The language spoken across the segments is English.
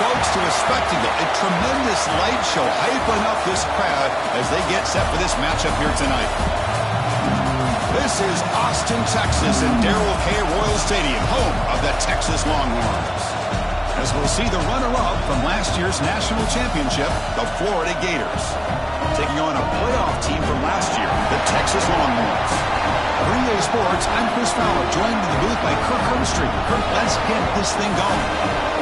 folks, to a spectacle, a tremendous light show, hyping up this crowd as they get set for this matchup here tonight. This is Austin, Texas, and Darrell K. Royal Stadium, home of the Texas Longhorns. As we'll see the runner-up from last year's national championship, the Florida Gators, taking on a playoff team from last year, the Texas Longhorns. Green Day Sports, I'm Chris Fowler, joined in the booth by Kirk Herbstreit. Kirk, let's get this thing going.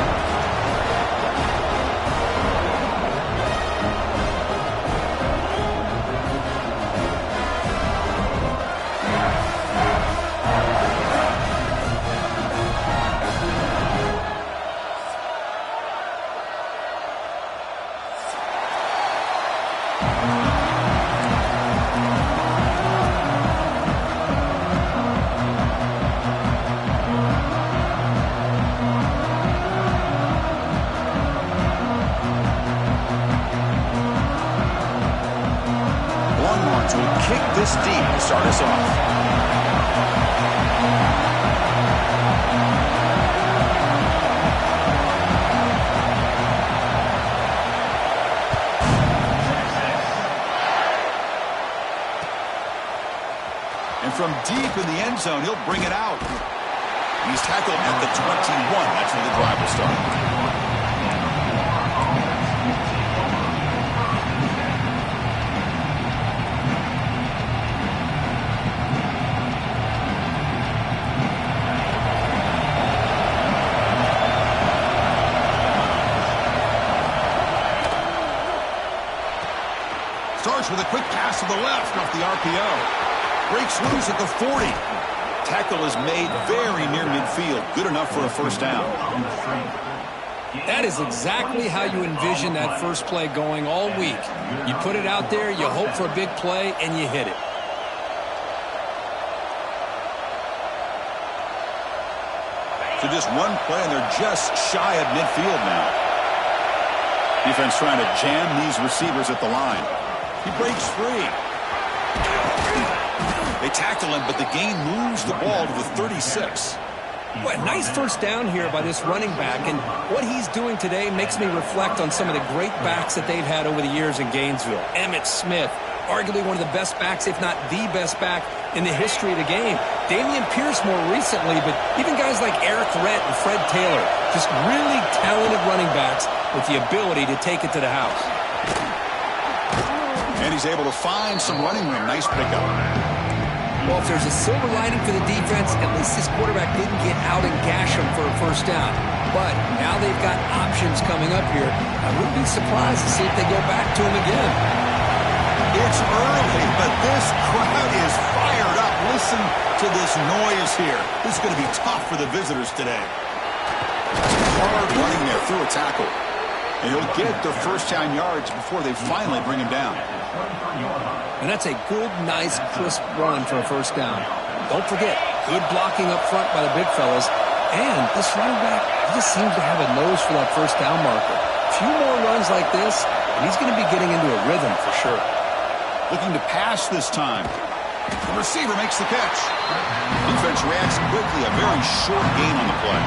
This deep to start us off. And from deep in the end zone, he'll bring it out. He's tackled at the 21. That's where the drive will start. Starts with a quick pass to the left off the RPO. Breaks loose at the 40. Tackle is made very near midfield. Good enough for a first down. That is exactly how you envision that first play going all week. You put it out there, you hope for a big play, and you hit it. So just one play, and they're just shy of midfield now. Defense trying to jam these receivers at the line. He breaks free. They tackle him, but the gain moves the ball to the 36. Boy, nice first down here by this running back, and what he's doing today makes me reflect on some of the great backs that they've had over the years in Gainesville. Emmitt Smith, arguably one of the best backs, if not the best back in the history of the game. Dameon Pierce more recently, but even guys like Eric Rhett and Fred Taylor, just really talented running backs with the ability to take it to the house. And he's able to find some running room. Nice pickup. Well, if there's a silver lining for the defense, at least this quarterback didn't get out and gash him for a first down. But now they've got options coming up here. I wouldn't be surprised to see if they go back to him again. It's early, but this crowd is fired up. Listen to this noise here. This is going to be tough for the visitors today. Hard running there through a tackle. And he'll get their first down yards before they finally bring him down. And that's a good, nice, crisp run for a first down. Don't forget, good blocking up front by the big fellas. And this running back, he just seems to have a nose for that first down marker. A few more runs like this, and he's going to be getting into a rhythm for sure. Looking to pass this time. The receiver makes the catch. Defense reacts quickly, a very short gain on the play.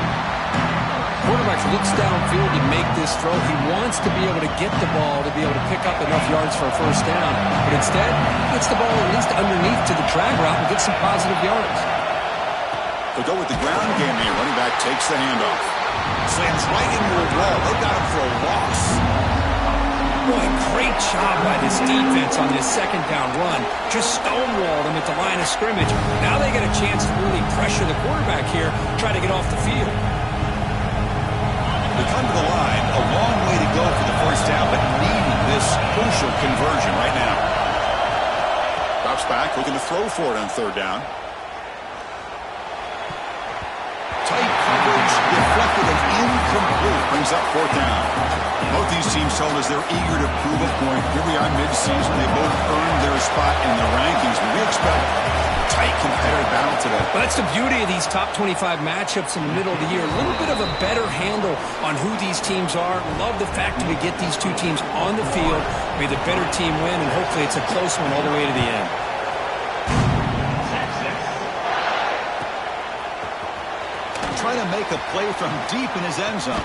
Quarterback looks downfield to make this throw. He wants to be able to get the ball to be able to pick up enough yards for a first down. But instead, he gets the ball at least underneath to the drag route and gets some positive yards. They'll go with the ground game here. Running back takes the handoff. Slams right into a wall. They got him for a loss. Boy, great job by this defense on this second down run. Just stonewalled him at the line of scrimmage. Now they get a chance to really pressure the quarterback here, try to get off the field. They come to the line, a long way to go for the first down, but needing this crucial conversion right now. Drops back, looking to throw for it on third down. Tight coverage, deflected and incomplete, brings up fourth down. Both these teams told us they're eager to prove a point. Here we are mid-season. They both earned their spot in the rankings, but we expect tight competitive battle today. Well, that's the beauty of these top 25 matchups in the middle of the year. A little bit of a better handle on who these teams are. Love the fact that we get these two teams on the field. May the better team win, and hopefully it's a close one all the way to the end. Trying to make a play from deep in his end zone.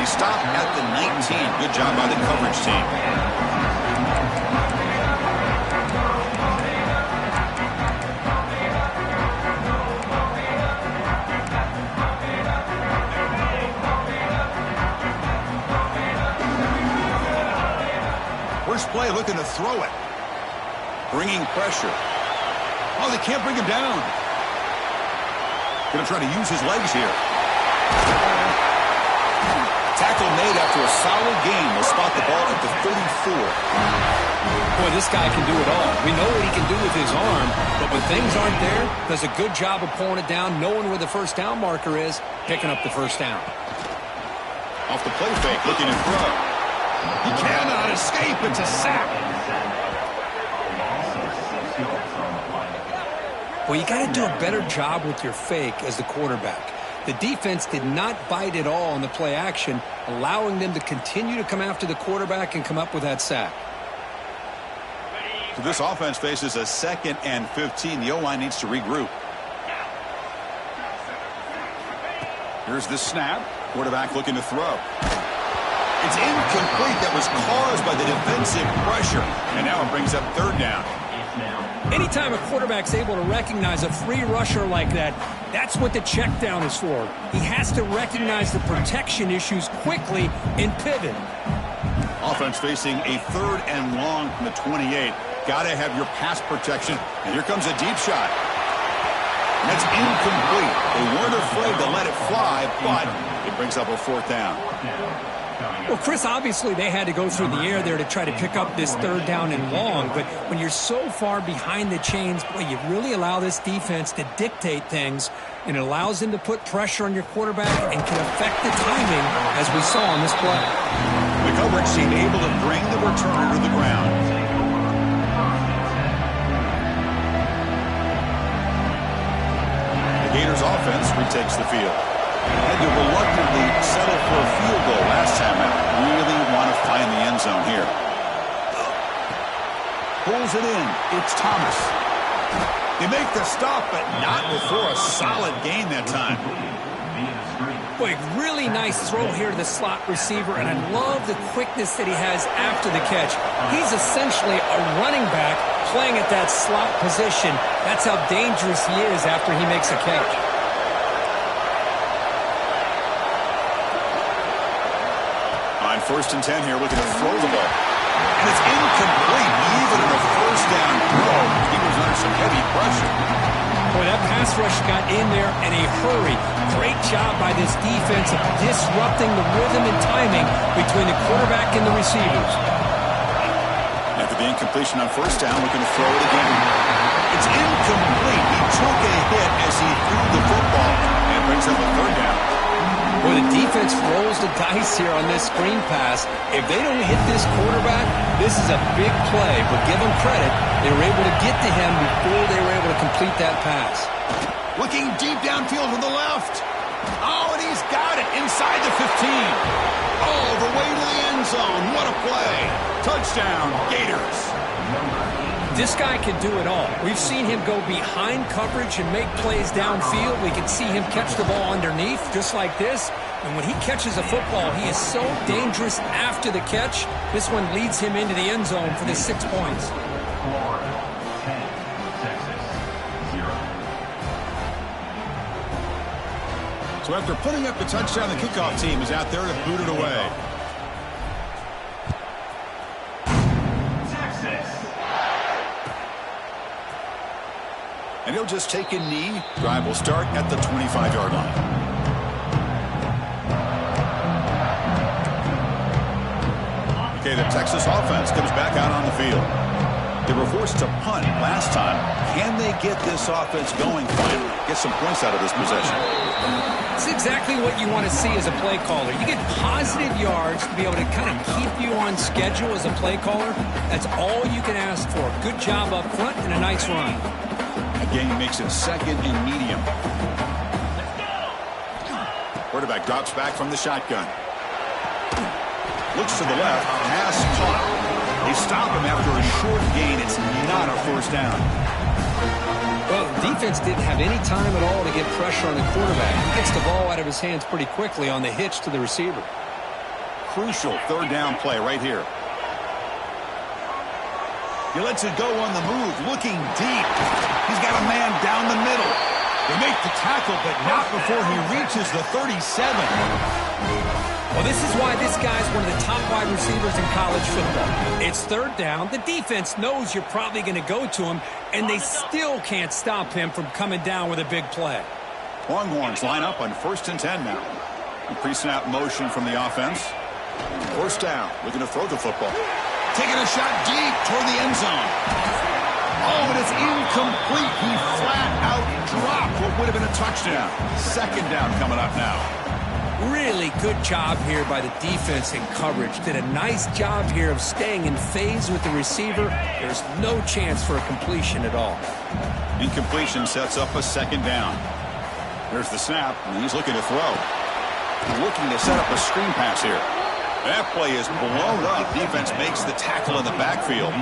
He stopped at the 19. Good job by the coverage team. First play looking to throw it. Bringing pressure. Oh, they can't bring him down. Going to try to use his legs here. Tackle made after a solid gain. Will spot the ball at the 34. Boy, this guy can do it all. We know what he can do with his arm, but when things aren't there, does a good job of pulling it down, knowing where the first down marker is, picking up the first down. Off the play fake, looking to throw. He cannot escape. It's a sack. Well, you got to do a better job with your fake as the quarterback. The defense did not bite at all on the play action, allowing them to continue to come after the quarterback and come up with that sack. So this offense faces a 2nd and 15. The O-line needs to regroup. Here's the snap. Quarterback looking to throw. It's incomplete. That was caused by the defensive pressure. And now it brings up 3rd down. Anytime a quarterback's able to recognize a free rusher like that, that's what the check down is for. He has to recognize the protection issues quickly and pivot. Offense facing a 3rd and long from the 28. Got to have your pass protection. And here comes a deep shot. And that's incomplete. They weren't afraid to let it fly, but it brings up a 4th down. Well, Chris, obviously they had to go through the air there to try to pick up this 3rd down and long, but when you're so far behind the chains, boy, you really allow this defense to dictate things, and it allows them to put pressure on your quarterback and can affect the timing, as we saw on this play. The coverage team able to bring the returner to the ground. The Gators offense retakes the field. Had to reluctantly settle for a field goal last time out. Really want to find the end zone here. Pulls it in. It's Thomas. They make the stop, but not before a solid gain that time. Boy, really nice throw here to the slot receiver, and I love the quickness that he has after the catch. He's essentially a running back playing at that slot position. That's how dangerous he is after he makes a catch. On 1st and 10 here, looking to throw the ball. And it's incomplete, even in a 1st down throw. He was under some heavy pressure. Boy, that pass rush got in there in a hurry. Great job by this defense of disrupting the rhythm and timing between the quarterback and the receivers. After the incompletion on 1st down, looking to throw it again. It's incomplete. He took a hit as he threw the football and brings up a 3rd down. Well, the defense rolls the dice here on this screen pass. If they don't hit this quarterback, this is a big play. But give them credit, they were able to get to him before they were able to complete that pass. Looking deep downfield to the left. Oh, and he's got it inside the 15. All the way to the end zone. What a play. Touchdown, Gators. This guy can do it all. We've seen him go behind coverage and make plays downfield. We can see him catch the ball underneath just like this. And when he catches a football, he is so dangerous after the catch. This one leads him into the end zone for the 6 points. So after putting up the touchdown, the kickoff team is out there to boot it away. And he'll just take a knee. Drive will start at the 25-yard line. Okay, the Texas offense comes back out on the field. They were forced to punt last time. Can they get this offense going finally? Get some points out of this possession. It's exactly what you want to see as a play caller. You get positive yards to be able to kind of keep you on schedule as a play caller. That's all you can ask for. Good job up front and a nice run. Again, he makes it 2nd and medium. Quarterback drops back from the shotgun. Looks to the left. Pass caught. They stop him after a short gain. It's not a 1st down. Well, the defense didn't have any time at all to get pressure on the quarterback. He gets the ball out of his hands pretty quickly on the hitch to the receiver. crucial third down play right here. He lets it go on the move, looking deep. He's got a man down the middle. They make the tackle, but not before he reaches the 37. Well, this is why this guy's one of the top wide receivers in college football. It's third down. The defense knows you're probably going to go to him, and they still can't stop him from coming down with a big play. Longhorns line up on 1st and 10 now. Pre-snap motion from the offense. First down, looking to throw the football. Taking a shot deep toward the end zone. Oh, and it's incomplete. He flat out dropped what would have been a touchdown. Second down coming up now. Really good job here by the defense in coverage. Did a nice job here of staying in phase with the receiver. There's no chance for a completion at all. Incompletion sets up a second down. There's the snap, and he's looking to throw. Looking to set up a screen pass here. That play is blown up. Defense makes the tackle in the backfield.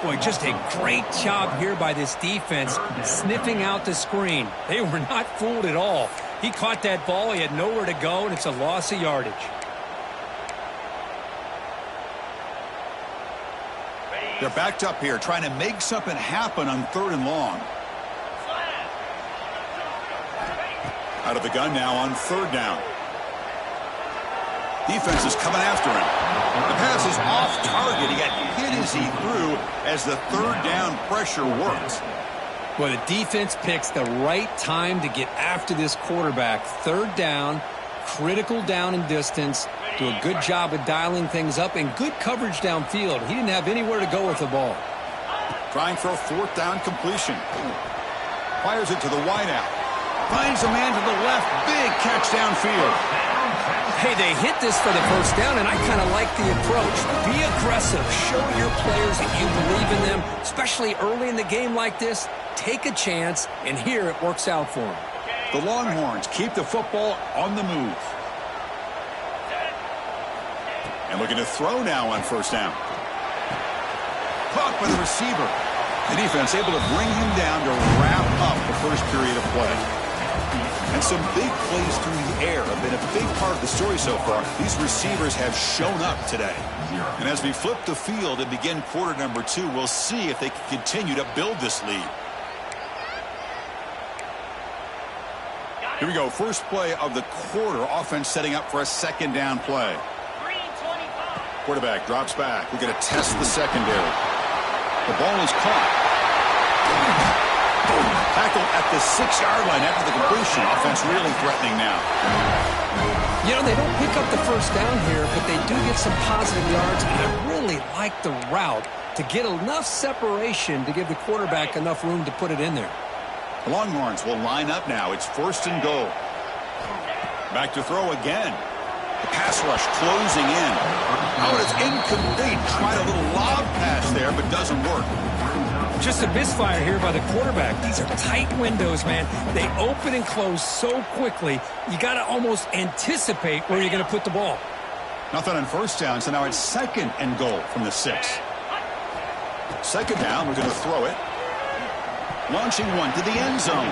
Boy, just a great job here by this defense, sniffing out the screen. They were not fooled at all. He caught that ball. He had nowhere to go, and it's a loss of yardage. They're backed up here, trying to make something happen on 3rd and long. Out of the gun now on 3rd down. Defense is coming after him. The pass is off target. He got hit as he threw as the 3rd down pressure works. Well, the defense picks the right time to get after this quarterback. 3rd down, critical down and distance. Do a good job of dialing things up and good coverage downfield. He didn't have anywhere to go with the ball. Trying for a 4th down completion. Fires it to the wideout. Finds a man to the left. Big catch downfield. Hey, they hit this for the first down, and I kind of like the approach. Be aggressive. Show your players that you believe in them, especially early in the game like this. Take a chance, and here it works out for them. The Longhorns keep the football on the move. And looking to throw now on 1st down. Caught by the receiver. The defense able to bring him down to wrap up the first period of play. And some big plays through the air have been a big part of the story so far. These receivers have shown up today. And as we flip the field and begin quarter number 2, we'll see if they can continue to build this lead. Here we go. First play of the quarter. Offense setting up for a 2nd down play. Quarterback drops back. We're going to test the secondary. The ball is caught. Tackle at the 6-yard line after the completion. Offense really threatening now. You know, they don't pick up the first down here, but they do get some positive yards, and I really like the route to get enough separation to give the quarterback enough room to put it in there. The Longhorns will line up now. It's 1st and goal. Back to throw again. The pass rush closing in. Oh, it's incomplete. Tried a little lob pass there, but doesn't work. Just a misfire here by the quarterback. These are tight windows, man. They open and close so quickly, you got to almost anticipate where you're going to put the ball. Nothing on 1st down, so now it's 2nd and goal from the 6. 2nd down, we're going to throw it. Launching one to the end zone.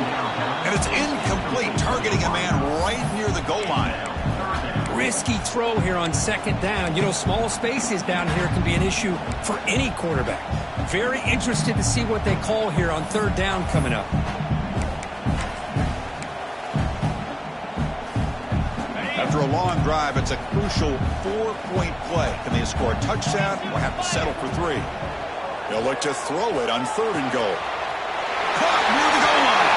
And it's incomplete, targeting a man right near the goal line. Risky throw here on 2nd down. You know, small spaces down here can be an issue for any quarterback. Very interested to see what they call here on 3rd down coming up. After a long drive, it's a crucial 4-point play. Can they score a touchdown or have to settle for 3? They'll look to throw it on 3rd and goal. Caught near the goal line.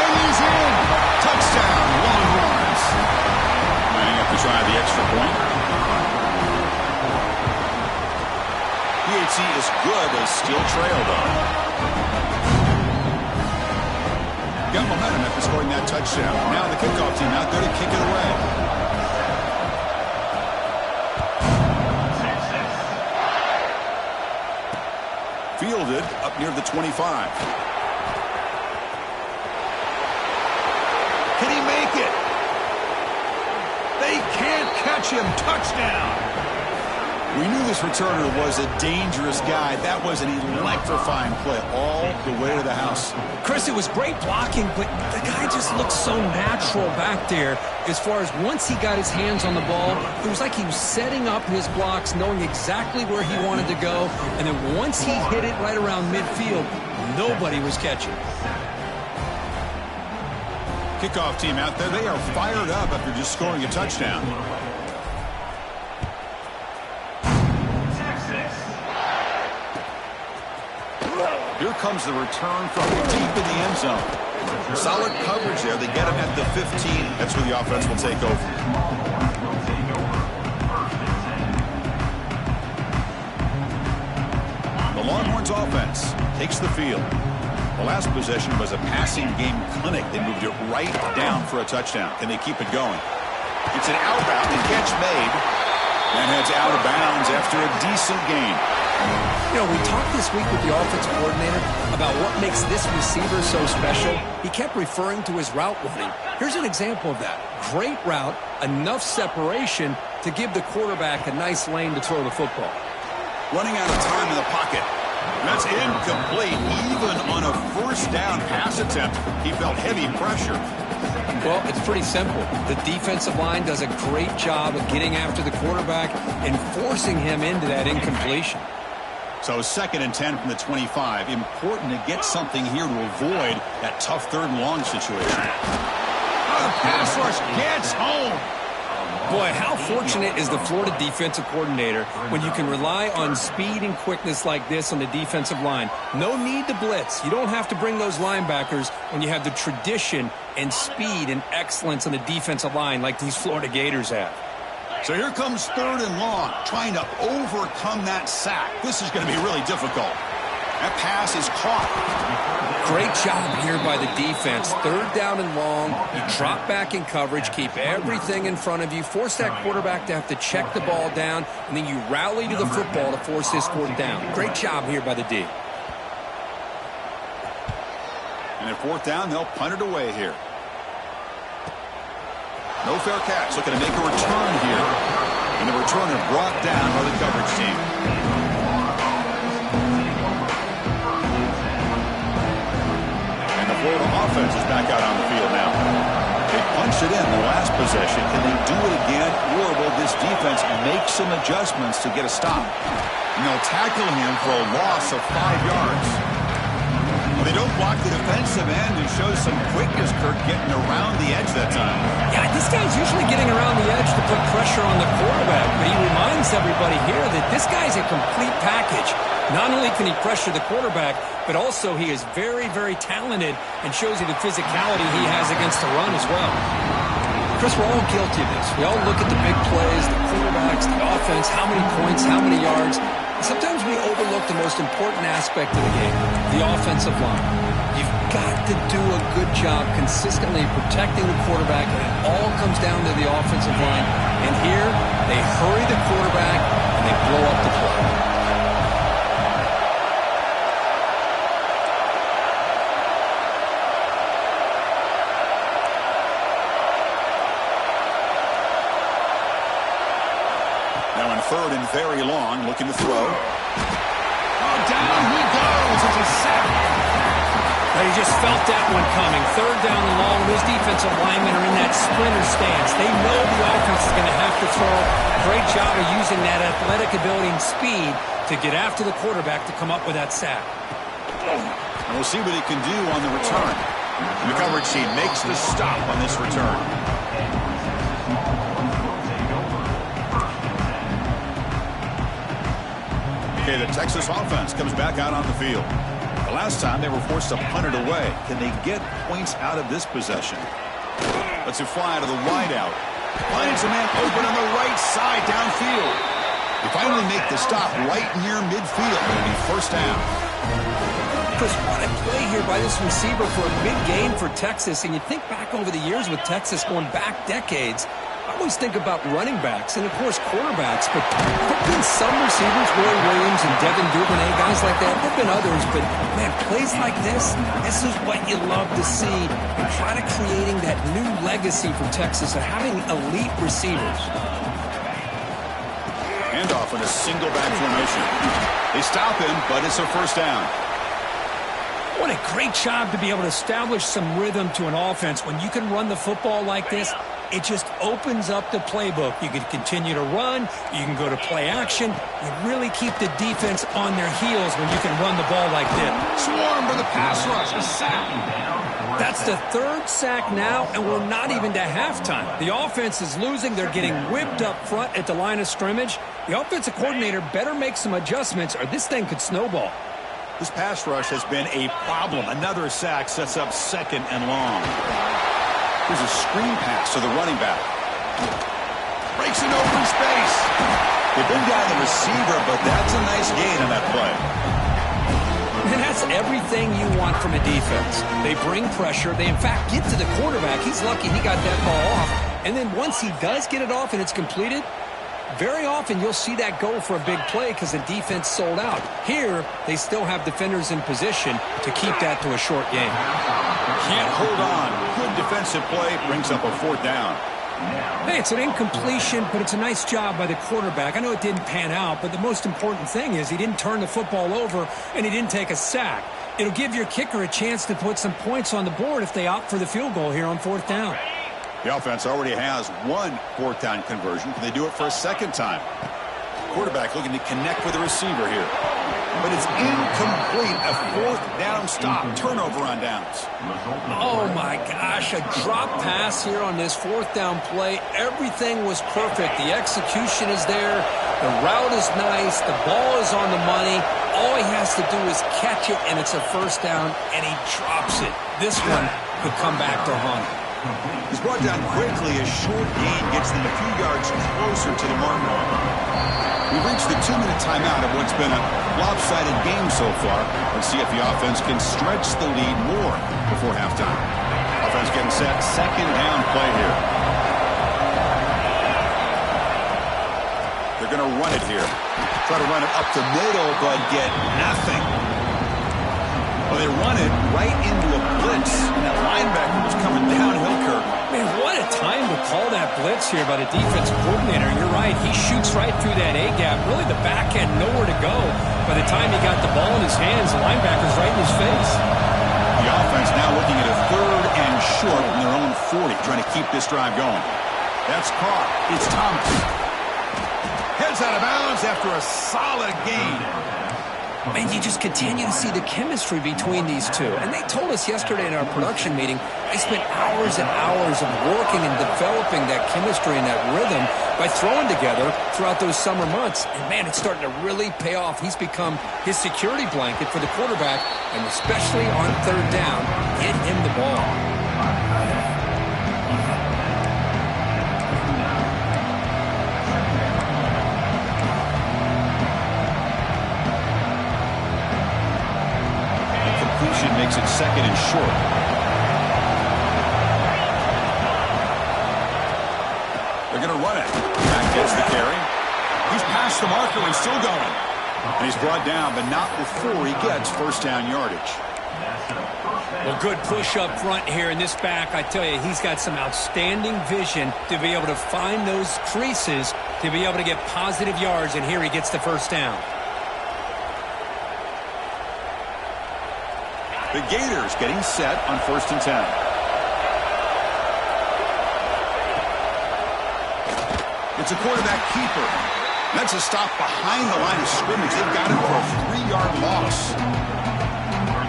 And he's in. Touchdown, Longhorns. Lining up to try the extra point. PHC is good. They still trail, though. Got momentum after scoring that touchdown. Now the kickoff team out there to kick it away. Fielded up near the 25. Can he make it? They can't catch him. Touchdown. We knew this returner was a dangerous guy. That was an electrifying play all the way to the house. Chris, it was great blocking, but the guy just looked so natural back there as far as once he got his hands on the ball, it was like he was setting up his blocks, knowing exactly where he wanted to go, and then once he hit it right around midfield, nobody was catching. Kickoff team out there, they are fired up after just scoring a touchdown. Here comes the return from deep in the end zone. Solid coverage there. They get him at the 15. That's where the offense will take over. The Longhorns offense takes the field. The last possession was a passing game clinic. They moved it right down for a touchdown. Can they keep it going? It's an outbound. The catch made. And heads out of bounds after a decent gain. You know, we talked this week with the offensive coordinator about what makes this receiver so special. He kept referring to his route running. Here's an example of that. Great route, enough separation to give the quarterback a nice lane to throw the football. Running out of time in the pocket. That's incomplete. Even on a first down pass attempt, he felt heavy pressure. Well, it's pretty simple. The defensive line does a great job of getting after the quarterback and forcing him into that incompletion. So 2nd and 10 from the 25. Important to get something here to avoid that tough 3rd and long situation. Oh, the pass rush gets home. Boy, how fortunate is the Florida defensive coordinator when you can rely on speed and quickness like this on the defensive line. No need to blitz. You don't have to bring those linebackers when you have the tradition and speed and excellence on the defensive line like these Florida Gators have. So here comes 3rd and long, trying to overcome that sack. This is going to be really difficult. That pass is caught. Great job here by the defense. 3rd down and long. You drop back in coverage, keep everything in front of you, force that quarterback to have to check the ball down, and then you rally to the football to force this 4th down. Great job here by the D. And at 4th down, they'll punt it away here. No fair catch, looking to make a return here. And the returner brought down by the coverage team. And the Florida offense is back out on the field now. They punched it in the last possession. Can they do it again, or will this defense make some adjustments to get a stop? And they'll tackle him for a loss of 5 yards. They don't block the defensive end and show some quickness, Kirk, getting around the edge that time. Yeah, this guy's usually getting around the edge to put pressure on the quarterback, but he reminds everybody here that this guy's a complete package. Not only can he pressure the quarterback, but also he is very, very talented and shows you the physicality he has against the run as well. Chris, we're all guilty of this. We all look at the big plays, the quarterbacks, the offense, how many points, how many yards. Sometimes we overlook the most important aspect of the game, the offensive line. You've got to do a good job consistently protecting the quarterback, and it all comes down to the offensive line. And here, they hurry the quarterback, and they blow up the play. Now in 3rd and very long, looking to throw. Oh, down he goes. It's a sack. Now you just felt that one coming. 3rd down and long. Those defensive linemen are in that sprinter stance. They know the offense is going to have to throw. Great job of using that athletic ability and speed to get after the quarterback to come up with that sack. And we'll see what he can do on the return. And the coverage team makes the stop on this return. Okay, the Texas offense comes back out on the field. The last time they were forced to punt it away. Can they get points out of this possession? Let's it fly out of the wideout. Finds a man open on the right side downfield. They finally make the stop right near midfield. It'll be 1st down. Chris, what a play here by this receiver for a big game for Texas. And you think back over the years with Texas going back decades, I always think about running backs and, of course, quarterbacks. But there have been some receivers, Roy Williams and Devin Duvernay, guys like that. There have been others. But, man, plays like this is what you love to see. And kind of creating that new legacy for Texas of having elite receivers. Handoff off in a single back formation. They stop him, but it's a first down. What a great job to be able to establish some rhythm to an offense. When you can run the football like this, it just opens up the playbook. You can continue to run. You can go to play action. You really keep the defense on their heels when you can run the ball like this. Swarm for the pass rush. A sack. That's the third sack now, and we're not even to halftime. The offense is losing. They're getting whipped up front at the line of scrimmage. The offensive coordinator better make some adjustments, or this thing could snowball. This pass rush has been a problem. Another sack sets up second and long. Here's a screen pass to the running back. Breaks an open space. They've been down the receiver, but that's a nice gain on that play. And that's everything you want from a defense. They bring pressure. They, in fact, get to the quarterback. He's lucky he got that ball off. And then once he does get it off and it's completed, very often you'll see that go for a big play because the defense sold out. Here, they still have defenders in position to keep that to a short game. Can't hold on. Good defensive play brings up a fourth down. Hey, it's an incompletion, but it's a nice job by the quarterback. I know it didn't pan out, but the most important thing is he didn't turn the football over and he didn't take a sack. It'll give your kicker a chance to put some points on the board if they opt for the field goal here on fourth down. The offense already has one fourth down conversion. Can they do it for a second time? Quarterback looking to connect with the receiver here. But it's incomplete. A fourth down stop. Turnover on downs. Oh, my gosh. A drop pass here on this fourth down play. Everything was perfect. The execution is there. The route is nice. The ball is on the money. All he has to do is catch it, and it's a first down, and he drops it. This one could come back to haunt him. He's brought down quickly. A short gain gets them a few yards closer to the mark. We've reached the 2-minute timeout of what's been a lopsided game so far. Let's see if the offense can stretch the lead more before halftime. Offense getting set. Second down play here. They're going to run it here. Try to run it up the middle, but get nothing. Well, they run it right into a blitz, and that linebacker was coming downhill curve. Man, what a time to call that blitz here by the defensive coordinator. You're right. He shoots right through that A-gap. Really, the back had nowhere to go. By the time he got the ball in his hands, the linebacker's right in his face. The offense now looking at a third and short in their own 40, trying to keep this drive going. That's Carr. It's Thomas. Heads out of bounds after a solid gain. And you just continue to see the chemistry between these two. And they told us yesterday in our production meeting, they spent hours and hours of working and developing that chemistry and that rhythm by throwing together throughout those summer months. And, man, it's starting to really pay off. He's become his security blanket for the quarterback, and especially on third down, get him the ball. Makes it second and short. They're going to run it. Back gets the carry. He's past the marker and still going. And he's brought down, but not before he gets first down yardage. Well, good push up front here in this back. I tell you, he's got some outstanding vision to be able to find those creases to be able to get positive yards, and here he gets the first down. The Gators getting set on first and 10. It's a quarterback keeper. That's a stop behind the line of scrimmage. They've got him for a 3-yard loss.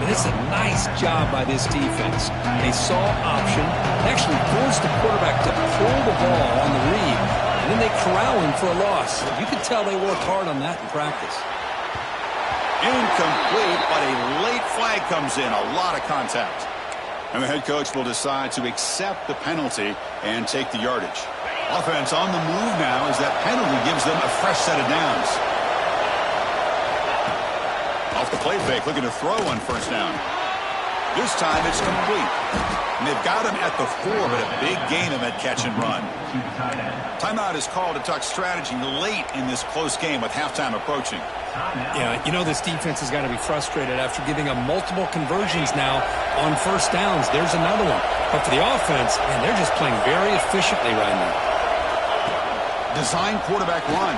And it's a nice job by this defense. They saw option, actually forced the quarterback to pull the ball on the read, and then they corral him for a loss. You can tell they worked hard on that in practice. Incomplete, but a late flag comes in. A lot of contact. And the head coach will decide to accept the penalty and take the yardage. Offense on the move now as that penalty gives them a fresh set of downs. Off the play fake, looking to throw on first down. This time it's complete. And they've got him at the 4, but a big gain on that catch and run. Timeout is called to talk strategy late in this close game with halftime approaching. Yeah, you know this defense has got to be frustrated after giving up multiple conversions now on first downs. There's another one. But for the offense, man, they're just playing very efficiently right now. Design quarterback run.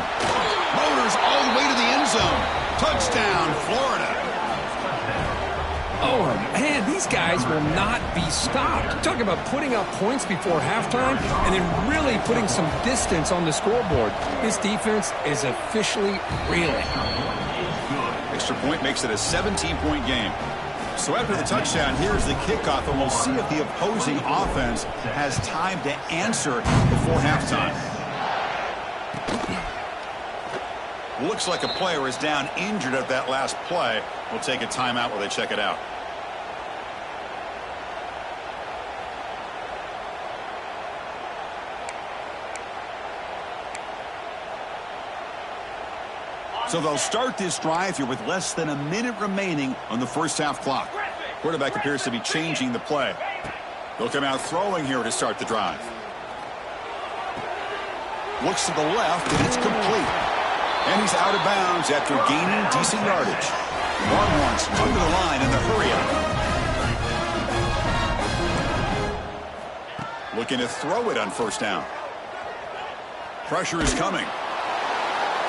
Motors all the way to the end zone. Touchdown, Florida. Oh, man, these guys will not be stopped. Talk about putting up points before halftime and then really putting some distance on the scoreboard. This defense is officially reeling. Extra point makes it a 17-point game. So after the touchdown, here's the kickoff, and we'll see if the opposing offense has time to answer before halftime. Looks like a player is down injured at that last play. We'll take a timeout while they check it out. So they'll start this drive here with less than a minute remaining on the first half clock. Quarterback appears to be changing the play. They'll come out throwing here to start the drive. Looks to the left, and it's complete. And he's out of bounds after gaining decent yardage. Longhorns under the line in the hurry-up. Looking to throw it on first down. Pressure is coming.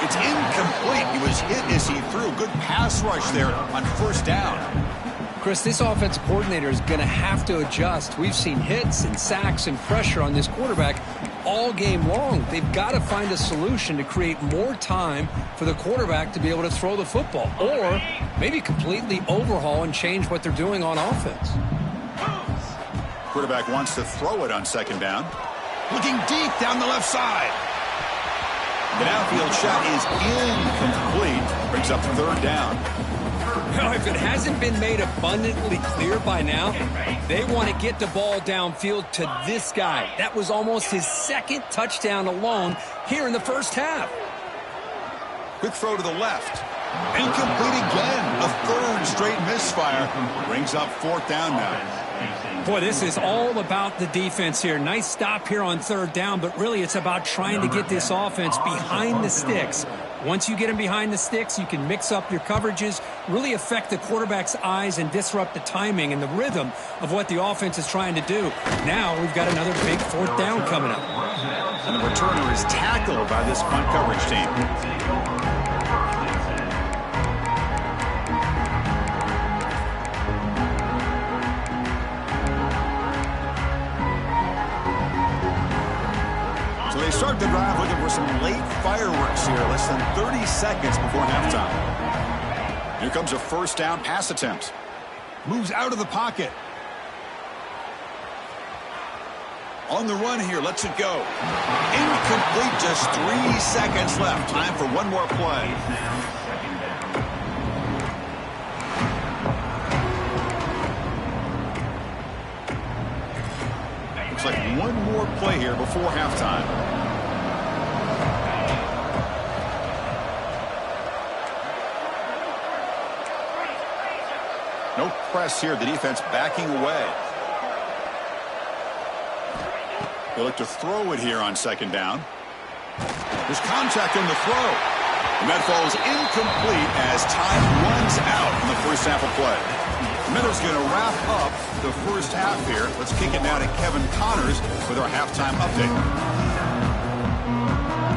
It's incomplete. He was hit as he threw. Good pass rush there on first down. Chris, this offensive coordinator is going to have to adjust. We've seen hits and sacks and pressure on this quarterback all game long. They've got to find a solution to create more time for the quarterback to be able to throw the football, or maybe completely overhaul and change what they're doing on offense. Quarterback wants to throw it on second down. Looking deep down the left side. The downfield shot is incomplete. Brings up third down. Now, if it hasn't been made abundantly clear by now, they want to get the ball downfield to this guy. That was almost his second touchdown alone here in the first half. Quick throw to the left. Incomplete again. A third straight misfire. Brings up fourth down now. Boy, this is all about the defense here. Nice stop here on third down, but really it's about trying to get this offense behind the sticks. Once you get them behind the sticks, you can mix up your coverages, really affect the quarterback's eyes and disrupt the timing and the rhythm of what the offense is trying to do. Now we've got another big fourth down coming up. And the returner is tackled by this punt coverage team. So they start the drive looking for some late fireworks here, less than 30 seconds before halftime. Here comes a first down pass attempt. Moves out of the pocket. On the run here, lets it go. Incomplete, just 3 seconds left. Time for one more play. Looks like one more play here before halftime. No press here. The defense backing away. They look to throw it here on second down. There's contact on the throw. And that falls incomplete as time runs out in the first half of play. Meadows going to wrap up the first half here. Let's kick it now to Kevin Connors with our halftime update.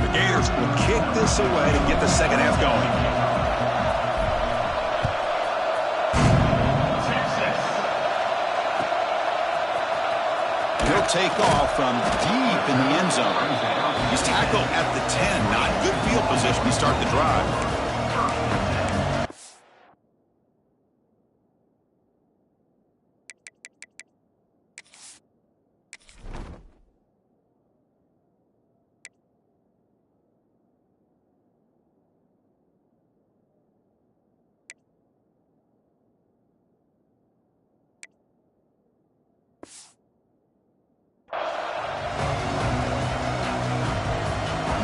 The Gators will kick this away to get the second half going. He'll take off from deep in the end zone. He's tackled at the 10. Not good field position to start the drive.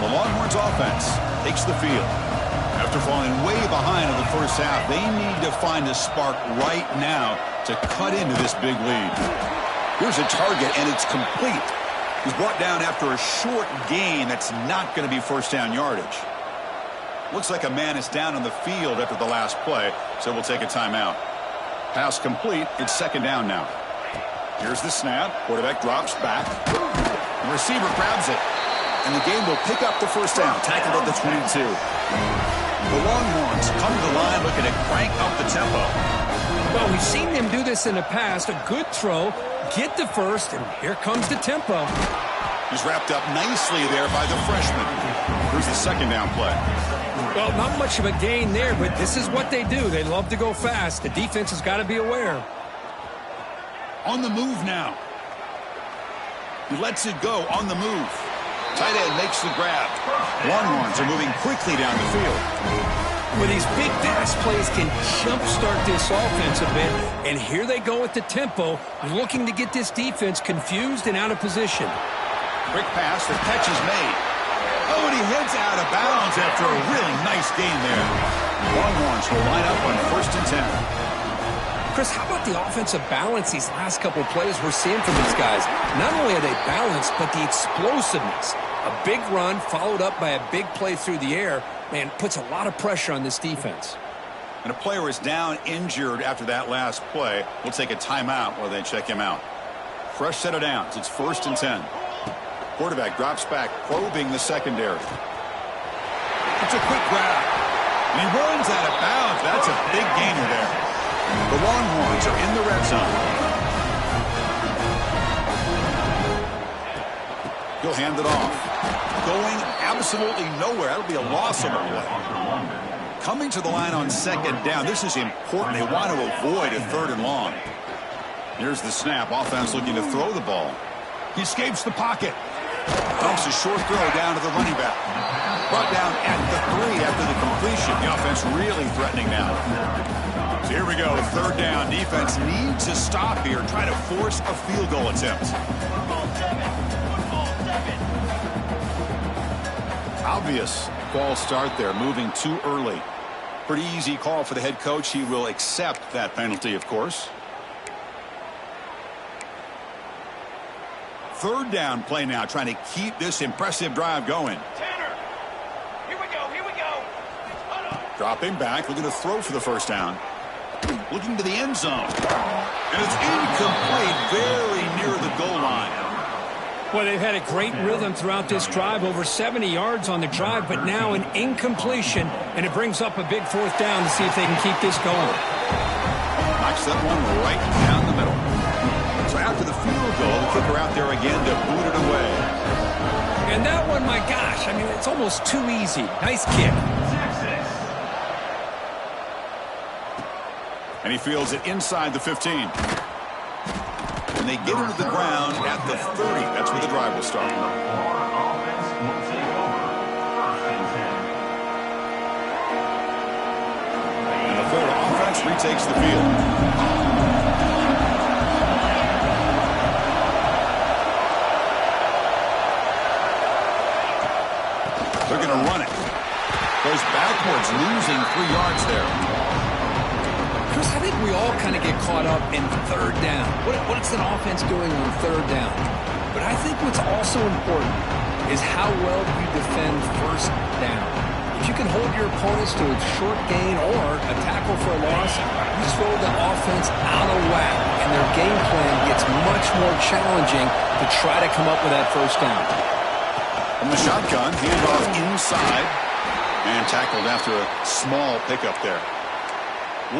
The Longhorns offense takes the field. After falling way behind in the first half, they need to find a spark right now to cut into this big lead. Here's a target, and it's complete. He's brought down after a short gain that's not going to be first down yardage. Looks like a man is down on the field after the last play, so we'll take a timeout. Pass complete. It's second down now. Here's the snap. Quarterback drops back. The receiver grabs it. And the game will pick up the first down, tackled at the 22. The Longhorns come to the line looking to crank up the tempo. Well, we've seen them do this in the past. A good throw, get the first, and here comes the tempo. He's wrapped up nicely there by the freshman. Here's the second down play. Well, not much of a gain there, but this is what they do. They love to go fast. The defense has got to be aware. On the move now. He lets it go on the move. Tight end makes the grab. Longhorns are moving quickly down the field. Well, these big pass plays can jumpstart this offense a bit, and here they go with the tempo, looking to get this defense confused and out of position. Quick pass, the catch is made. Oh, and he heads out of bounds after a really nice gain there. Longhorns will line up on 1st and 10. Chris, how about the offensive balance these last couple of plays we're seeing from these guys? Not only are they balanced, but the explosiveness. A big run followed up by a big play through the air, man, puts a lot of pressure on this defense. And a player is down injured after that last play. We'll take a timeout while they check him out. Fresh set of downs. It's 1st and 10. Quarterback drops back, probing the secondary. It's a quick grab. And he runs out of bounds. That's a big gainer there. The Longhorns are in the red zone. He'll hand it off. Going absolutely nowhere. That'll be a loss on the play. Coming to the line on 2nd down. This is important. They want to avoid a 3rd and long. Here's the snap. Offense looking to throw the ball. He escapes the pocket. Dumps a short throw down to the running back. Brought down at the 3 after the completion. The offense really threatening now. So here we go. 3rd down. Defense needs to stop here. Try to force a field goal attempt. Obvious false start there. Moving too early. Pretty easy call for the head coach. He will accept that penalty, of course. 3rd down play now, trying to keep this impressive drive going. Tanner, here we go. Dropping back, looking to throw for the 1st down. Looking to the end zone. And it's incomplete, very near the goal line. Well, they've had a great rhythm throughout this drive, over 70 yards on the drive, but now an incompletion, and it brings up a big 4th down to see if they can keep this going. Knocks that one right down the middle. So after the field goal, the kicker out there again to boot it away. And that one, my gosh, I mean, it's almost too easy. Nice kick. And he fields it inside the 15. And they get him to the ground at the 30. That's where the drive will start. And the Florida offense retakes the field. They're going to run it. Goes backwards, losing 3 yards there. Chris, I think we all kind of get caught up in 3rd down. What's an offense doing on 3rd down? But I think what's also important is how well you defend 1st down. If you can hold your opponents to a short gain or a tackle for a loss, you throw the offense out of whack, and their game plan gets much more challenging to try to come up with that 1st down. From the shotgun, handoff inside, and tackled after a small pickup there.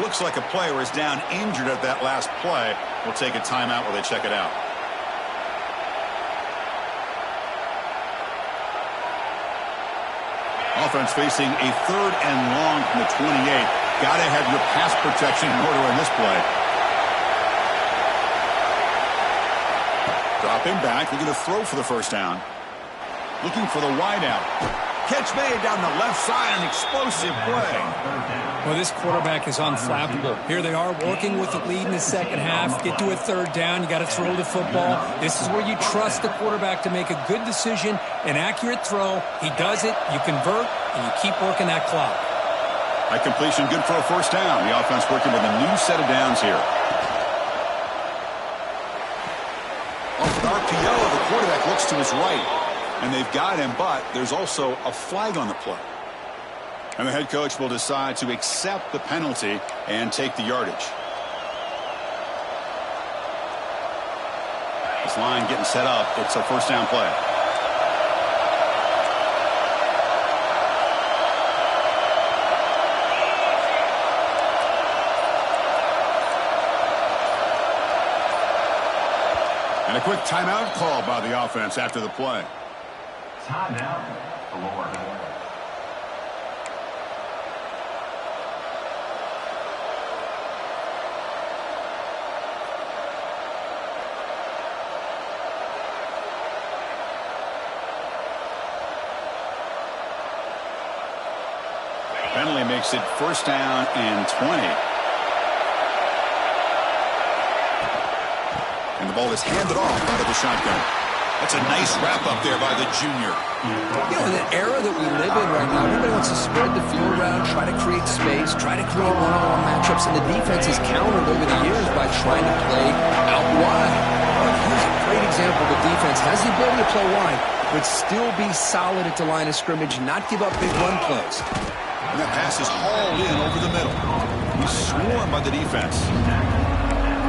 Looks like a player is down injured at that last play. We'll take a timeout while they check it out. Offense facing a 3rd and long from the 28. Got to have your pass protection in order in this play. Dropping back, looking to throw for the 1st down. Looking for the wideout. Catch made down the left side, an explosive play. Well, this quarterback is unflappable. Here they are working with the lead in the 2nd half. Get to a 3rd down. You got to throw the football. This is where you trust the quarterback to make a good decision, an accurate throw. He does it, you convert, and you keep working that clock. High completion, good for a 1st down. The offense working with a new set of downs here. Off the RPO, the quarterback looks to his right. And they've got him, but there's also a flag on the play. And the head coach will decide to accept the penalty and take the yardage. This line getting set up. It's a 1st down play. quick timeout call by the offense after the play. Timeout, Florida. Penalty makes it first down and 20. And the ball is handed off out of the shotgun. That's a nice wrap-up there by the junior. You know, in the era that we live in right now, everybody wants to spread the field around, try to create space, try to create one-on-one matchups, and the defense has countered over the years by trying to play out wide. Here's a great example of a defense has the ability to play wide, but still be solid at the line of scrimmage, not give up big run plays. And that pass is hauled in over the middle. He's swarmed by the defense.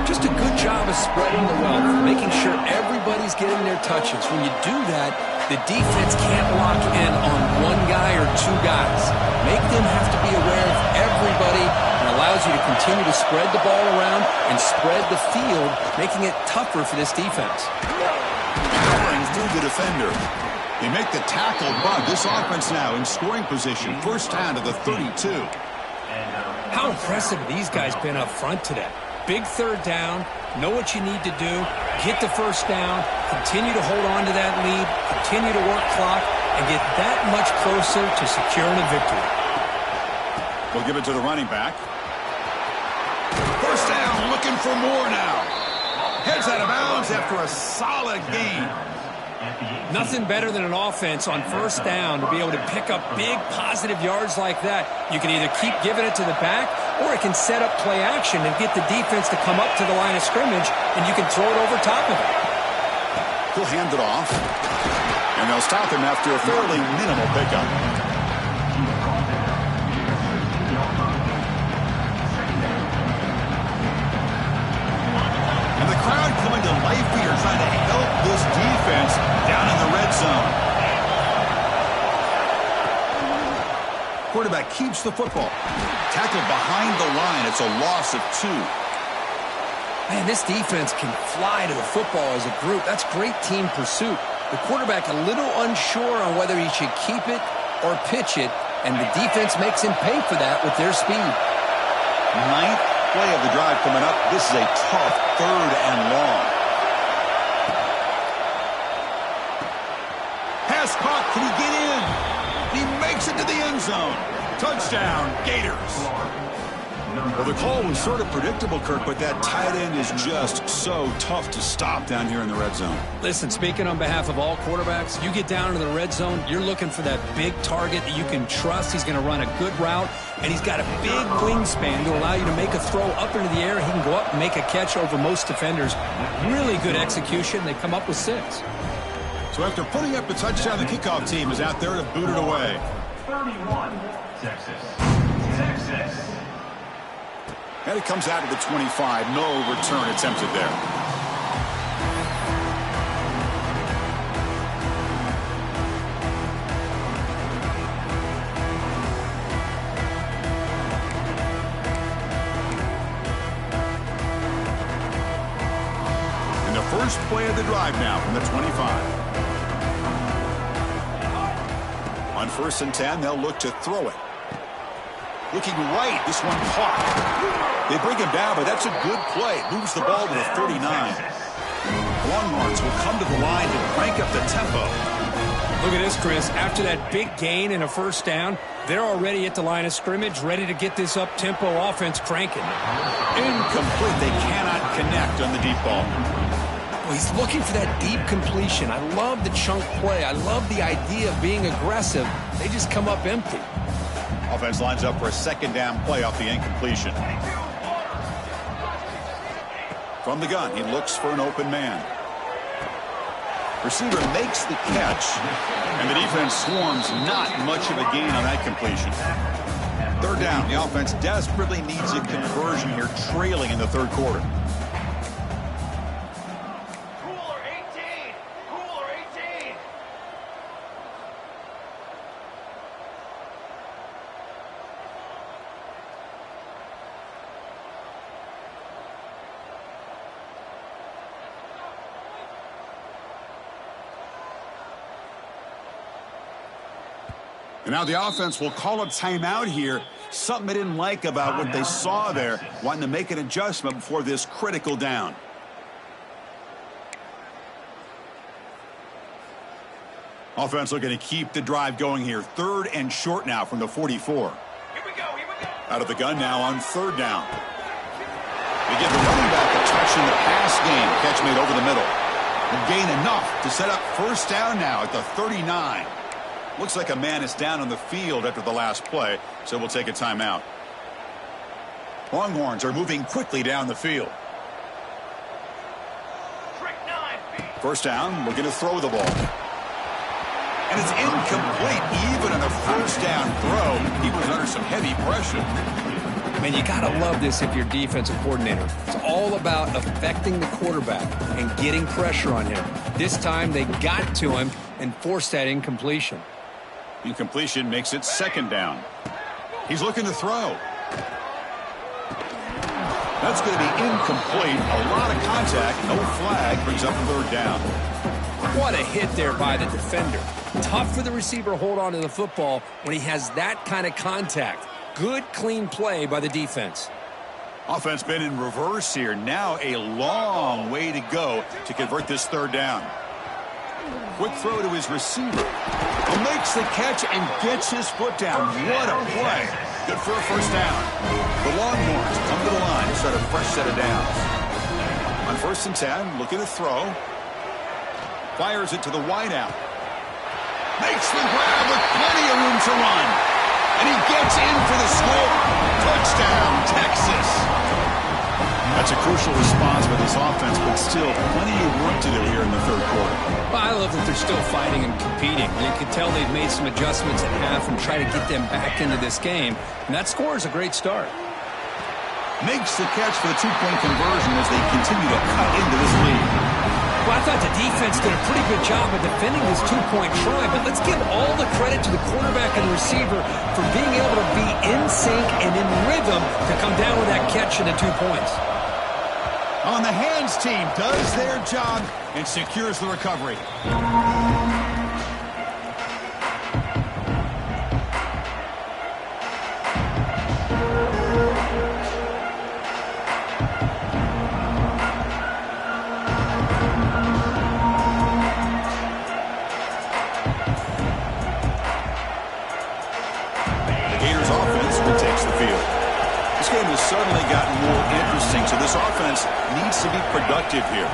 Just a good job of spreading the wealth, making sure everybody's getting their touches. When you do that, the defense can't lock in on one guy or two guys. Make them have to be aware of everybody and allows you to continue to spread the ball around and spread the field, making it tougher for this defense. Powering through the defender. They make the tackle, but this offense now in scoring position. First down to the 32. How impressive these guys been up front today. Big third down, know what you need to do, get the first down, continue to hold on to that lead, continue to work clock, and get that much closer to securing a victory. We'll give it to the running back. First down, looking for more now. Heads out of bounds after a solid gain. Nothing better than an offense on first down to be able to pick up big positive yards like that. You can either keep giving it to the back, or it can set up play action and get the defense to come up to the line of scrimmage, and you can throw it over top of it. He'll hand it off, and they'll stop him after a fairly minimal pickup. And the crowd coming to life here, trying to help this defense down in the red zone. Quarterback keeps the football. Tackled behind the line. It's a loss of 2. Man, this defense can fly to the football as a group. That's great team pursuit. The quarterback a little unsure on whether he should keep it or pitch it, and the defense makes him pay for that with their speed. 9th play of the drive coming up. This is a tough third and long. Pass caught. Can he get in? He makes it to the end zone. Touchdown, Gators. Well, the call was sort of predictable, Kirk, but that tight end is just so tough to stop down here in the red zone. Listen, speaking on behalf of all quarterbacks, you get down to the red zone, you're looking for that big target that you can trust. He's going to run a good route, and he's got a big wingspan to allow you to make a throw up into the air. He can go up and make a catch over most defenders. Really good execution. They come up with 6. So after putting up the touchdown, the kickoff team is out there to boot it away. 31, Texas. And it comes out to the 25. No return attempted there. And the first play of the drive now from the 25. On 1st and 10, they'll look to throw it. Looking right, this one caught. They bring him down, but that's a good play. Moves the ball to the 39. Longhorns will come to the line to crank up the tempo. Look at this, Chris. After that big gain and a first down, they're already at the line of scrimmage, ready to get this up-tempo offense cranking. Incomplete. They cannot connect on the deep ball. Well, he's looking for that deep completion. I love the chunk play. I love the idea of being aggressive. They just come up empty. Offense lines up for a second down play off the incompletion. From the gun, he looks for an open man. Receiver makes the catch, and the defense swarms. Not much of a gain on that completion. 3rd down. The offense desperately needs a conversion here, trailing in the 3rd quarter. Cooler 18! Cooler 18! And now the offense will call a timeout here. Something they didn't like about what they saw there, wanting to make an adjustment before this critical down. Offense looking to keep the drive going here. 3rd and short now from the 44. Here we go, here we go. Out of the gun now on 3rd down. They give the running back a touch in the pass game. Catch made over the middle. And gain enough to set up 1st down now at the 39. Looks like a man is down on the field after the last play, so we'll take a timeout. Longhorns are moving quickly down the field. Trick 9, 1st down, we're going to throw the ball. And it's incomplete. Even on a 1st down throw, he was under some heavy pressure. Man, you got to love this if you're defensive coordinator. It's all about affecting the quarterback and getting pressure on him. This time they got to him and forced that incompletion. Incompletion makes it 2nd down. He's looking to throw. That's going to be incomplete. A lot of contact. No flag. Brings up 3rd down. What a hit there by the defender. Tough for the receiver to hold on to the football when he has that kind of contact. Good, clean play by the defense. Offense been in reverse here. Now a long way to go to convert this 3rd down. Quick throw to his receiver. Who makes the catch and gets his foot down. What a play. Good for a 1st down. The Longhorns come to the line to start a fresh set of downs. On 1st and 10, looking to throw. Fires it to the wideout. Makes the grab with plenty of room to run. And he gets in for the score. Touchdown, Texas. That's a crucial response by this offense, but still plenty of work to do here in the 3rd quarter. Well, I love that they're still fighting and competing. You can tell they've made some adjustments at half and try to get them back into this game. And that score is a great start. Makes the catch for the 2-point conversion as they continue to cut into this lead. Well, I thought the defense did a pretty good job of defending this 2-point try, but let's give all the credit to the quarterback and the receiver for being able to be in sync and in rhythm to come down with that catch and the 2 points. On the hands team does their job and secures the recovery. Suddenly gotten more interesting, so this offense needs to be productive here.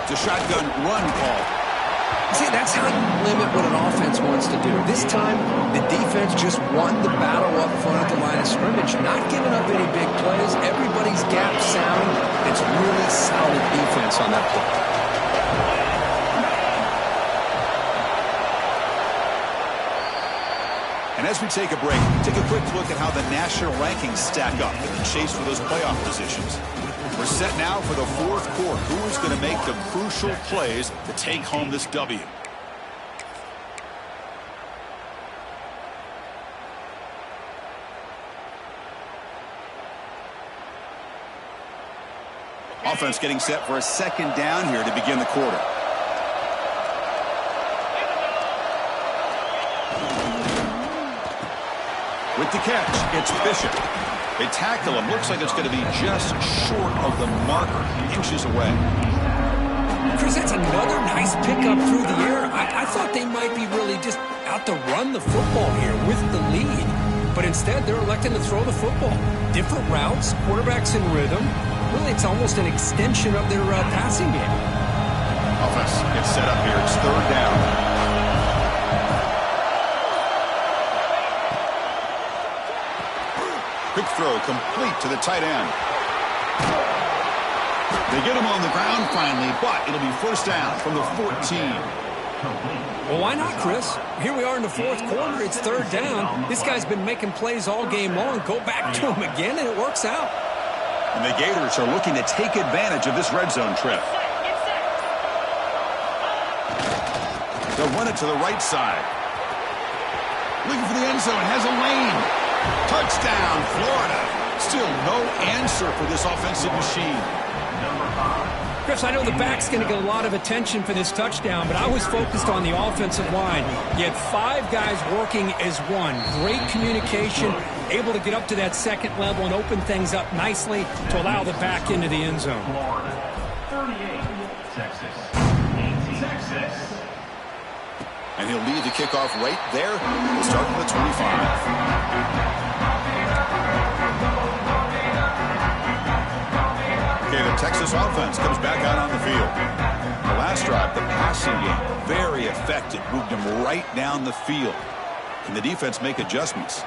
It's a shotgun run call. See, that's how you limit what an offense wants to do. This time, the defense just won the battle up front at the line of scrimmage, not giving up any big plays. Everybody's gap sound. It's really solid defense on that play. And as we take a break, take a quick look at how the national rankings stack up in the chase for those playoff positions. We're set now for the 4th quarter. Who is going to make the crucial plays to take home this W? Offense getting set for a 2nd down here to begin the quarter. With the catch, it's Bishop. They tackle him. Looks like it's going to be just short of the marker, inches away. Chris, that's another nice pickup through the air. I thought they might be really just out to run the football here with the lead. But instead, they're electing to throw the football. Different routes, quarterbacks in rhythm. Really, it's almost an extension of their passing game. Offense gets set up here. It's 3rd down. Quick throw complete to the tight end. They get him on the ground finally, but it'll be 1st down from the 14. Well, why not, Chris? Here we are in the 4th quarter. It's 3rd down. This guy's been making plays all game long. Go back to him again, and it works out. And the Gators are looking to take advantage of this red zone trip. They'll run it to the right side. Looking for the end zone. Has a lane. Touchdown, Florida. Still no answer for this offensive machine. Chris, I know the back's going to get a lot of attention for this touchdown, but I was focused on the offensive line. You had 5 guys working as one. Great communication, able to get up to that second level and open things up nicely to allow the back into the end zone. Florida, 38. Texas, 18. Texas. And he'll lead the kickoff right there. We'll start with the 25. Okay, the Texas offense comes back out on the field. The last drive, the passing game, very effective. Moved him right down the field. Can the defense make adjustments?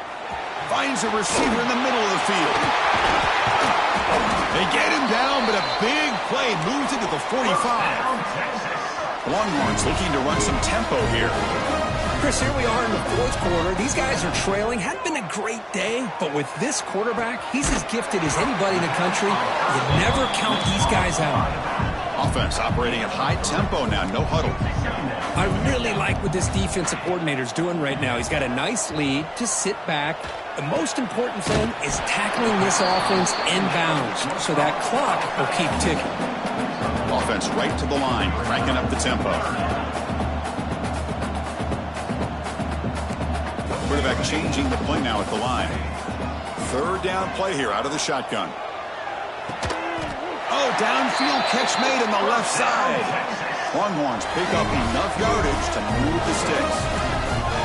Finds a receiver in the middle of the field. They get him down, but a big play moves into the 45. Longhorns looking to run some tempo here. Chris, here we are in the 4th quarter. These guys are trailing. Hadn't been a great day, but with this quarterback, he's as gifted as anybody in the country. You never count these guys out. Offense operating at high tempo now, no huddle. I really like what this defensive coordinator's doing right now. He's got a nice lead. Just sit back. The most important thing is tackling this offense inbounds so that clock will keep ticking. Offense right to the line, cranking up the tempo. Quarterback changing the play now at the line. 3rd down play here out of the shotgun. Oh, downfield catch made on the left side. Longhorns pick up enough yardage to move the sticks.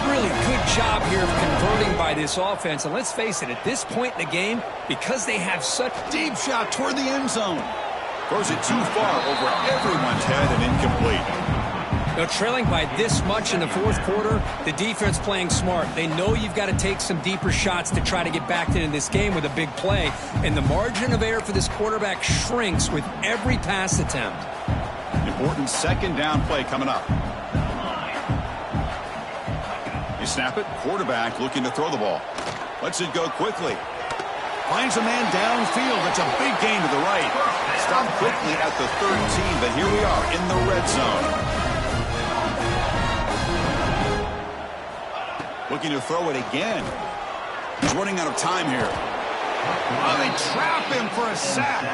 Really good job here of converting by this offense. And let's face it, at this point in the game, because they have such Deep shot toward the end zone. Throws it too far over everyone's head and incomplete. Now, trailing by this much in the 4th quarter, the defense playing smart. They know you've got to take some deeper shots to try to get back into this game with a big play. And the margin of error for this quarterback shrinks with every pass attempt. Important 2nd down play coming up. You snap it. Quarterback looking to throw the ball. Lets it go quickly. Finds a man downfield. That's a big gain to the right. Stopped quickly at the 13, but here we are in the red zone. Looking to throw it again. He's running out of time here. Oh, they trap him for a sack.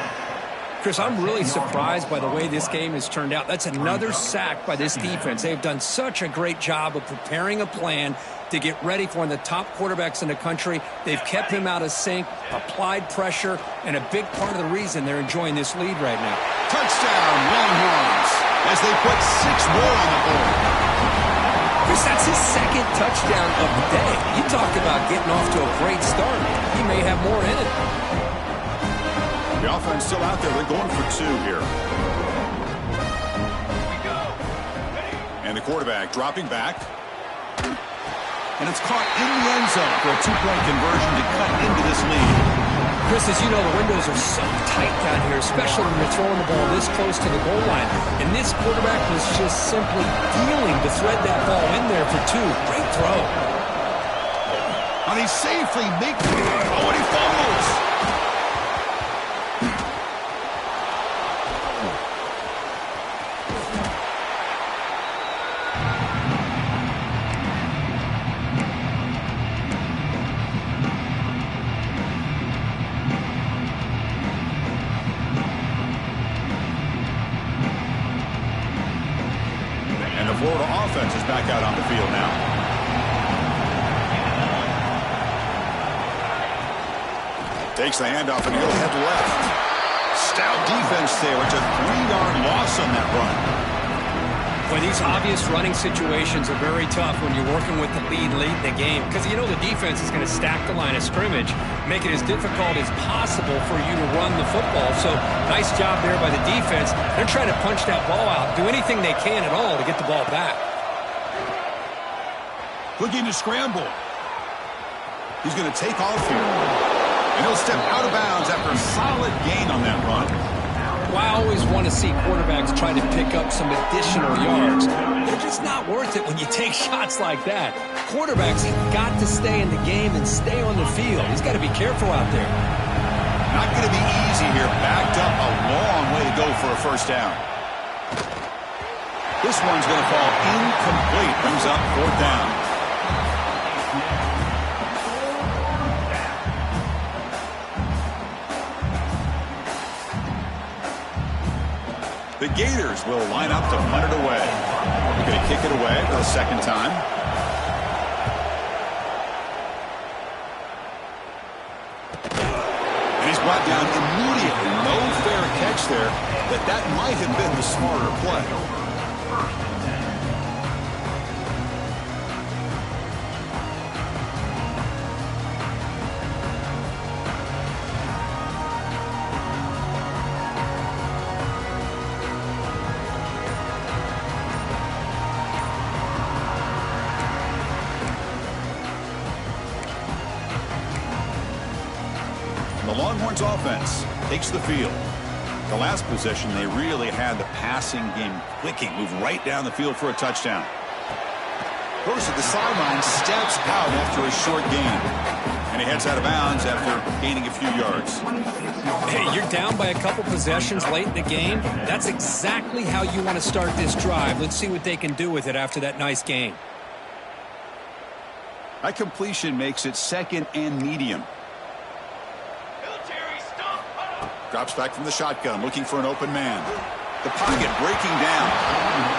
Chris, I'm really surprised by the way this game has turned out. That's another sack by this defense. They've done such a great job of preparing a plan to get ready for one of the top quarterbacks in the country. They've kept him out of sync, applied pressure, and a big part of the reason they're enjoying this lead right now. Touchdown, Longhorns, as they put 6 more on the board. Chris, that's his 2nd touchdown of the day. You talk about getting off to a great start. He may have more in it. The offense still out there. They're going for 2 here. And the quarterback dropping back. And it's caught in the end zone for a 2-point conversion to cut into this lead. Chris, as you know, the windows are so tight down here, especially when you're throwing the ball this close to the goal line. And this quarterback was just simply dealing to thread that ball in there for 2. Great throw. And he safely makes it. Oh, and he fumbles. Florida offense is back out on the field now. Takes the handoff and he'll head left. Stout defense there. It's a 3-yard loss on that run. Well, these obvious running situations are very tough when you're working with the lead late in the game because you know the defense is going to stack the line of scrimmage, make it as difficult as possible for you to run the football. So nice job there by the defense. They're trying to punch that ball out, do anything they can at all to get the ball back. Looking to scramble. He's going to take off here. And he'll step out of bounds after a solid gain on that run. Well, I always want to see quarterbacks try to pick up some additional yards. They're just not worth it when you take shots like that. Quarterbacks have got to stay in the game and stay on the field. He's got to be careful out there. Not going to be easy here. Backed up a long way to go for a first down. This one's going to fall incomplete. Brings up 4th down. The Gators will line up to punt it away. They're going to kick it away for the second time. And he's brought down immediately. No fair catch there. That might have been the smarter play. The Longhorns offense takes the field. The last possession, they really had the passing game clicking. Move right down the field for a touchdown. Goes to the sideline, steps out after a short gain. And he heads out of bounds after gaining a few yards. Hey, you're down by a couple possessions late in the game. That's exactly how you want to start this drive. Let's see what they can do with it after that nice gain. That completion makes it second and medium. Drops back from the shotgun, looking for an open man. The pocket breaking down.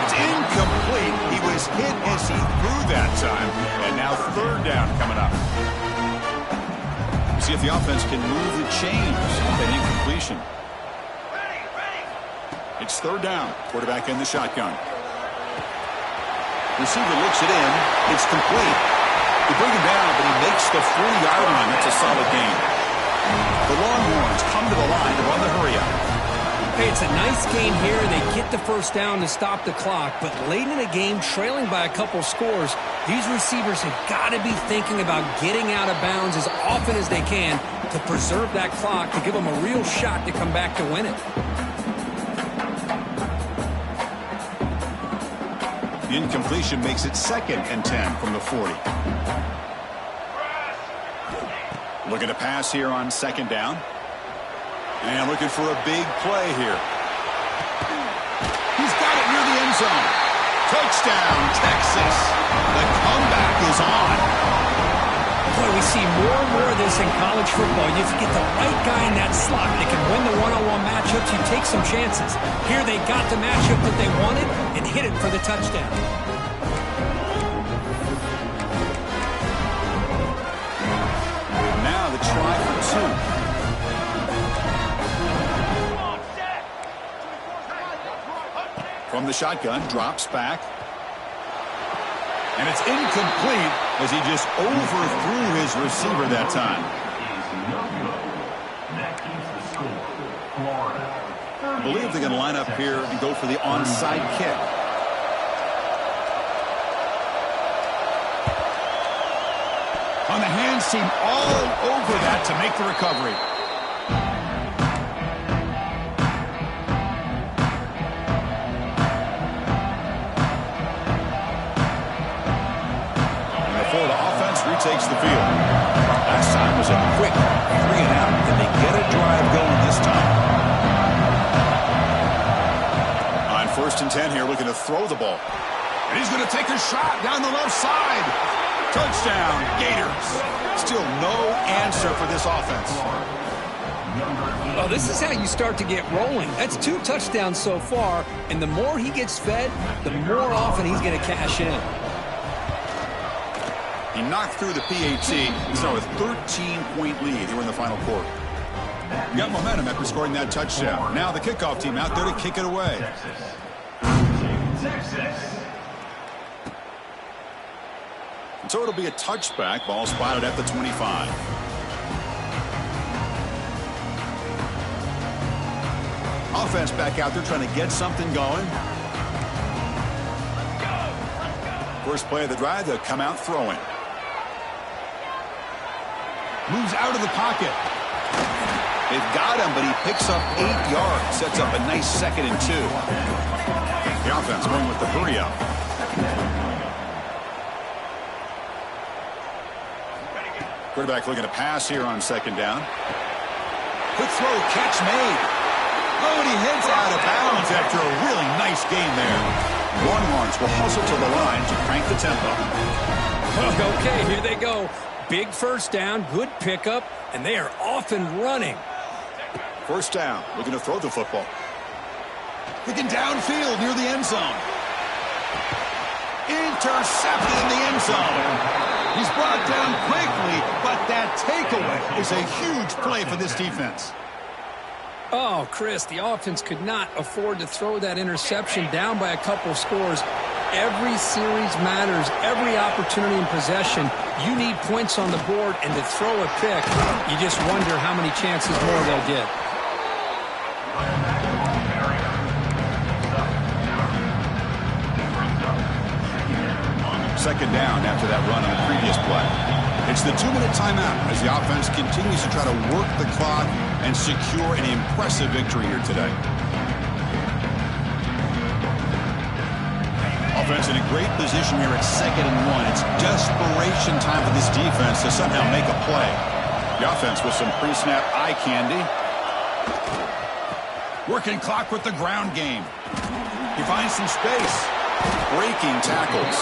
It's incomplete. He was hit as he threw that time. And now third down coming up. See if the offense can move the chains with that incompletion. It's third down. Quarterback in the shotgun. Receiver looks it in. It's complete. They bring him down, but he makes the 4-yard line. That's a solid gain. The Longhorns come to the line to run the hurry-up. Hey, it's a nice gain here. They get the first down to stop the clock, but late in the game, trailing by a couple scores, these receivers have got to be thinking about getting out of bounds as often as they can to preserve that clock, to give them a real shot to come back to win it. The incompletion makes it second and 10 from the 40. Looking to pass here on second down. And looking for a big play here. He's got it near the end zone. Touchdown, Texas. The comeback is on. Boy, we see more and more of this in college football. If you get the right guy in that slot that can win the one-on-one matchups, you take some chances. Here they got the matchup that they wanted and hit it for the touchdown. Try for two. From the shotgun, drops back. And it's incomplete as he just overthrew his receiver that time. I believe they're going to line up here and go for the onside kick. On the hands team all over that to make the recovery. And the Florida offense retakes the field. Last time was a quick 3-and-out. Can they get a drive going this time? On first and 10 here, looking to throw the ball. And he's going to take a shot down the left side. Touchdown, Gators. Still no answer for this offense. Well, this is how you start to get rolling. That's 2 touchdowns so far, and the more he gets fed, the more often he's going to cash in. He knocked through the PAT. He's now a 13-point lead here in the final quarter. He got momentum after scoring that touchdown. Now the kickoff team out there to kick it away. Texas. So it'll be a touchback. Ball spotted at the 25. Offense back out there trying to get something going. First play of the drive, they'll come out throwing. Moves out of the pocket. They've got him, but he picks up 8 yards. Sets up a nice 2nd and 2. The offense going with the hurry up. Quarterback looking to pass here on second down. Quick throw, catch made. Oh, and he heads out of bounds after a really nice game there. Longhorns will hustle to the line to crank the tempo. Okay, here they go. Big first down, good pickup, and they are off and running. First down, looking to throw the football. Looking downfield near the end zone. Intercepted in the end zone. He's brought down quickly, but that takeaway is a huge play for this defense. Oh, Chris, the offense could not afford to throw that interception down by a couple of scores. Every series matters. Every opportunity in possession, you need points on the board, and to throw a pick, you just wonder how many chances more they'll get. Second down after that run on the previous play. It's the 2-minute timeout as the offense continues to try to work the clock and secure an impressive victory here today. Offense in a great position here at 2nd and 1. It's desperation time for this defense to somehow make a play. The offense with some pre-snap eye candy. Working clock with the ground game. He finds some space. Breaking tackles.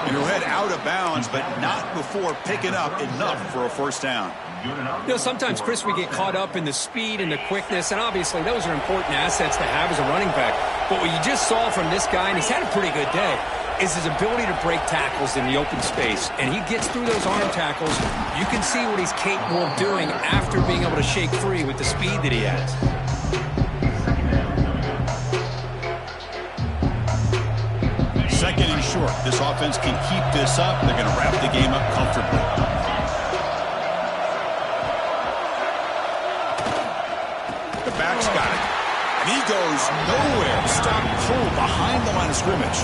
And he'll head out of bounds, but not before picking up enough for a first down. You know, sometimes, Chris, we get caught up in the speed and the quickness, and obviously those are important assets to have as a running back. But what you just saw from this guy, and he's had a pretty good day, is his ability to break tackles in the open space. And he gets through those arm tackles. You can see what he's capable of doing after being able to shake free with the speed that he has. Second and short. This offense can keep this up. They're going to wrap the game up comfortably. The back's got it. And he goes nowhere. Stop pull behind the line of scrimmage.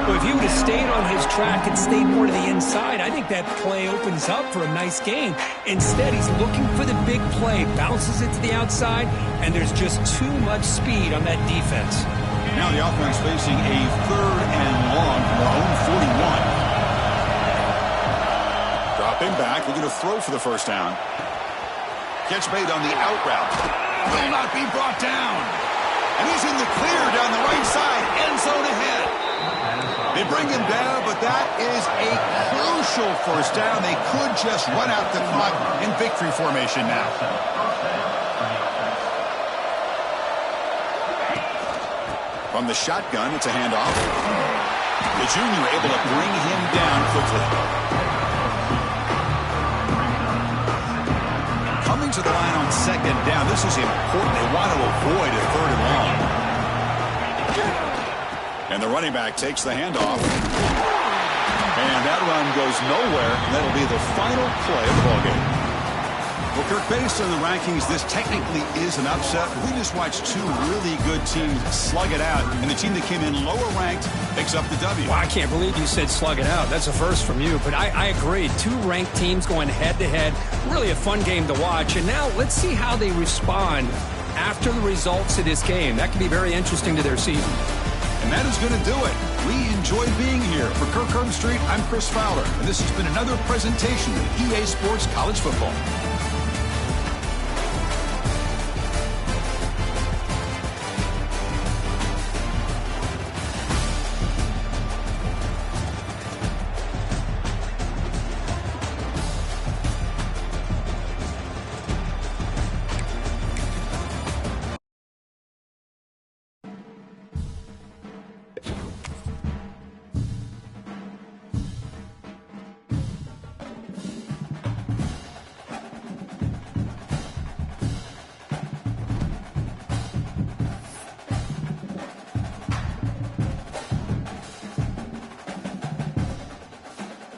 Well, if he would have stayed on his track and stayed more to the inside, I think that play opens up for a nice gain. Instead, he's looking for the big play, bounces it to the outside, and there's just too much speed on that defense. Now the offense facing a 3rd and long from their own 41. Dropping back, looking to throw for the first down. Catch made on the out route. Will not be brought down. And he's in the clear down the right side. End zone ahead. They bring him down, but that is a crucial first down. They could just run out the clock in victory formation now. From the shotgun, it's a handoff. The junior able to bring him down quickly. Coming to the line on 2nd down. This is important. They want to avoid a 3rd and long. And the running back takes the handoff. And that run goes nowhere. That'll be the final play of the ballgame. Well, Kirk, based on the rankings, this technically is an upset. We just watched two really good teams slug it out, and the team that came in lower ranked picks up the W. Well, I can't believe you said slug it out. That's a first from you, but I agree. Two ranked teams going head-to-head. Really a fun game to watch. And now let's see how they respond after the results of this game. That could be very interesting to their season. And that is going to do it. We enjoyed being here. For Kirk Herbstreit, I'm Chris Fowler, and this has been another presentation of EA Sports College Football.